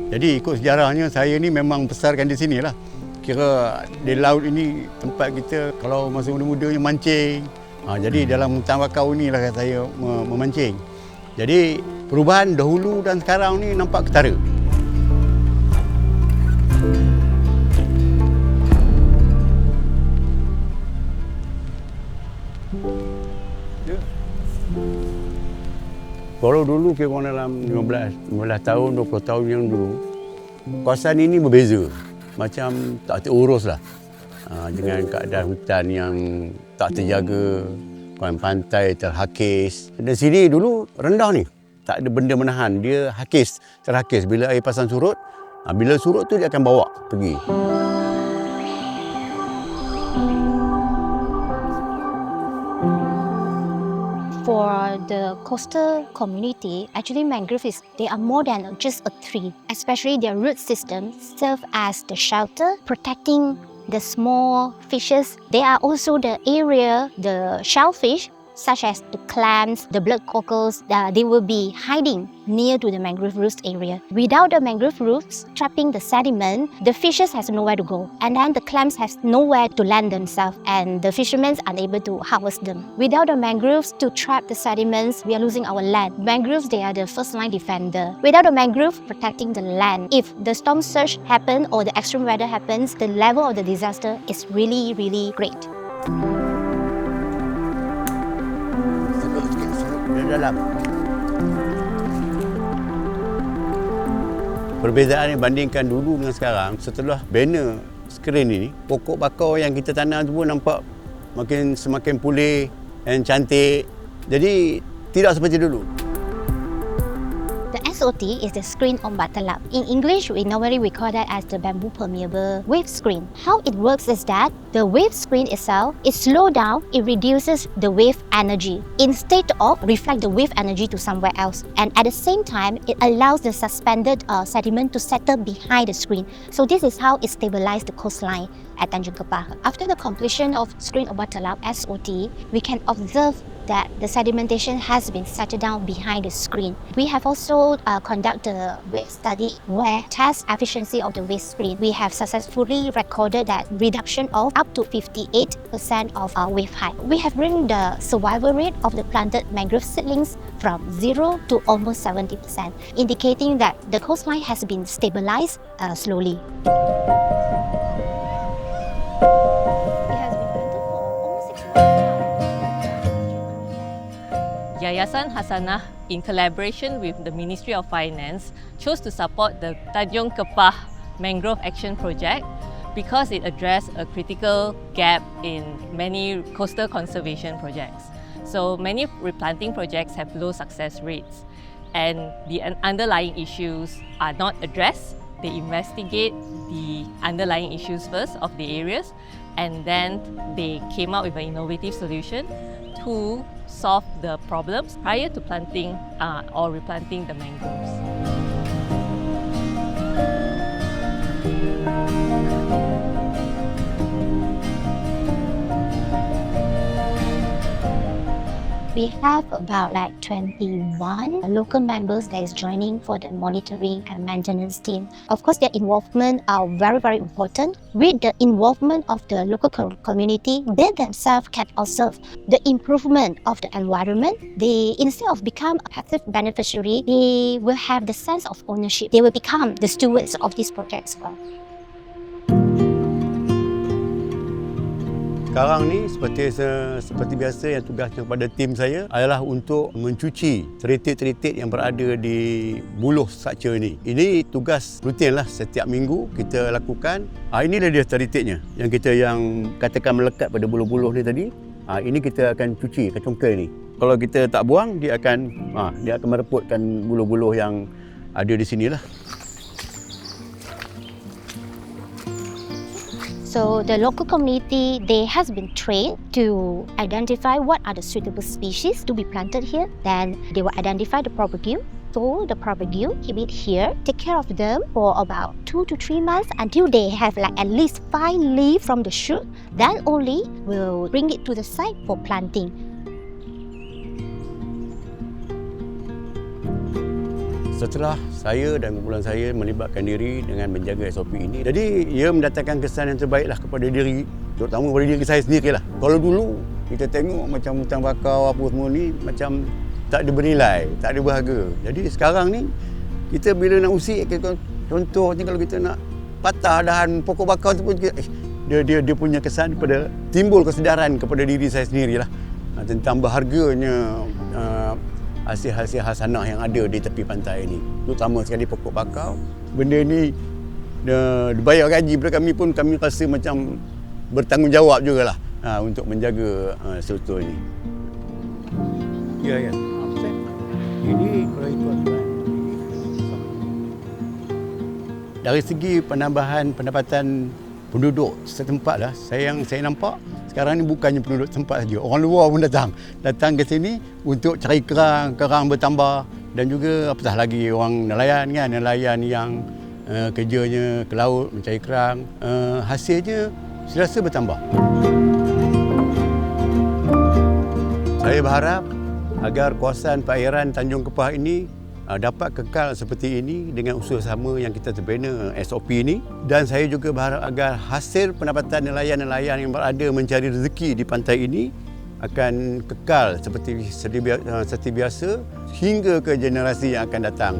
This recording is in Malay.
Jadi ikut sejarahnya saya ni memang besarkan di sini lah. Kira di laut ini tempat kita kalau masa muda-mudanya mancing. Jadi dalam hutan bakau ni lah saya memancing. Jadi perubahan dahulu dan sekarang ni nampak ketara. Kalau dulu kira dalam 15 tahun, 20 tahun yang dulu, kawasan ini berbeza. Macam tak terurus lah. Dengan keadaan hutan yang tak terjaga, pantai terhakis. Dan sini dulu rendah ni. Tak ada benda menahan. Dia hakis, terhakis. Bila air pasang surut, bila surut tu dia akan bawa pergi. For the coastal community, actually mangroves they are more than just a tree. Especially their root system serve as the shelter, protecting the small fishes. They are also the area, the shellfish, such as the clams, the blood cockles, they will be hiding near to the mangrove roost area. Without the mangrove roots trapping the sediment, the fishes has nowhere to go. And then the clams has nowhere to land themselves and the fishermen are unable to harvest them. Without the mangroves to trap the sediments, we are losing our land. Mangroves, they are the first line defender. Without the mangrove protecting the land, if the storm surge happens or the extreme weather happens, the level of the disaster is really, really great. Dalam. Perbezaan yang bandingkan dulu dengan sekarang, setelah banner skrin ini, pokok bakau yang kita tanam semua nampak semakin pulih dan cantik. Jadi tidak seperti dulu. The SOT is the screen ombak telap. In English, we normally call that as the bamboo permeable wave screen. How it works is that the wave screen itself is slowed down, it reduces the wave energy instead of reflect the wave energy to somewhere else. And at the same time, it allows the suspended sediment to settle behind the screen. So this is how it stabilizes the coastline at Tanjung Kepah. After the completion of screen ombak telap SOT, we can observe that the sedimentation has been settled down behind the screen. We have also conducted a wave study where test efficiency of the wave screen. We have successfully recorded that reduction of up to 58% of our wave height. We have bring the survival rate of the planted mangrove seedlings from 0 to almost 70%, indicating that the coastline has been stabilized slowly. Yayasan Hasanah, in collaboration with the Ministry of Finance, chose to support the Tanjung Kepah Mangrove Action Project because it addressed a critical gap in many coastal conservation projects. So many replanting projects have low success rates and the underlying issues are not addressed. They investigate the underlying issues first of the areas and then they came up with an innovative solution to solve the problems prior to planting or replanting the mangroves. We have about 21 local members that is joining for the monitoring and maintenance team. Of course, their involvement are very, very important. With the involvement of the local community, they themselves can observe the improvement of the environment. They, instead of become a passive beneficiary, they will have the sense of ownership. They will become the stewards of this project as well. Sekarang ni seperti biasa yang tugasnya kepada tim saya adalah untuk mencuci teritik-teritik yang berada di buluh structure ini. Ini tugas rutin lah setiap minggu kita lakukan. Inilah dia teritiknya yang katakan melekat pada buluh-buluh ni tadi. Ini kita akan cuci, akan congkel ni. Kalau kita tak buang, dia akan mereputkan buluh-buluh yang ada di sinilah. So the local community, they has been trained to identify what are the suitable species to be planted here. Then they will identify the propagule. So the propagule, keep it here, take care of them for about 2 to 3 months until they have at least 5 leaves from the shoot. Then only we'll bring it to the site for planting. setelah saya dan kumpulan saya melibatkan diri dengan menjaga SOP ini, jadi ia mendatangkan kesan yang terbaiklah kepada diri, terutama kepada diri saya sendirilah. Kalau dulu kita tengok macam hutan bakau apa semua ni macam tak ada bernilai, tak ada berharga. Jadi sekarang ni kita bila nak usik, contohnya kalau kita nak patah dahan pokok bakau tu pun dia punya kesan pada timbul kesedaran kepada diri saya sendirilah tentang berharganya hasil-hasil hasanah yang ada di tepi pantai ini, terutama sekali pokok bakau. Benda ni dibayar gaji pada kami pun kami rasa macam bertanggungjawab jugalah untuk menjaga struktur ini. Ya. Ini kalau ikut dari segi penambahan pendapatan penduduk setempat lah, saya nampak sekarang ni bukannya penduduk tempat saja, orang luar pun datang ke sini untuk cari kerang bertambah, dan juga apatah lagi orang nelayan yang kerjanya ke laut mencari kerang, hasilnya saya rasa bertambah. Saya berharap agar kawasan perairan Tanjung Kepah ini dapat kekal seperti ini dengan usaha sama yang kita terbina SOP ini, dan saya juga berharap agar hasil pendapatan nelayan-nelayan yang berada mencari rezeki di pantai ini akan kekal seperti biasa hingga ke generasi yang akan datang.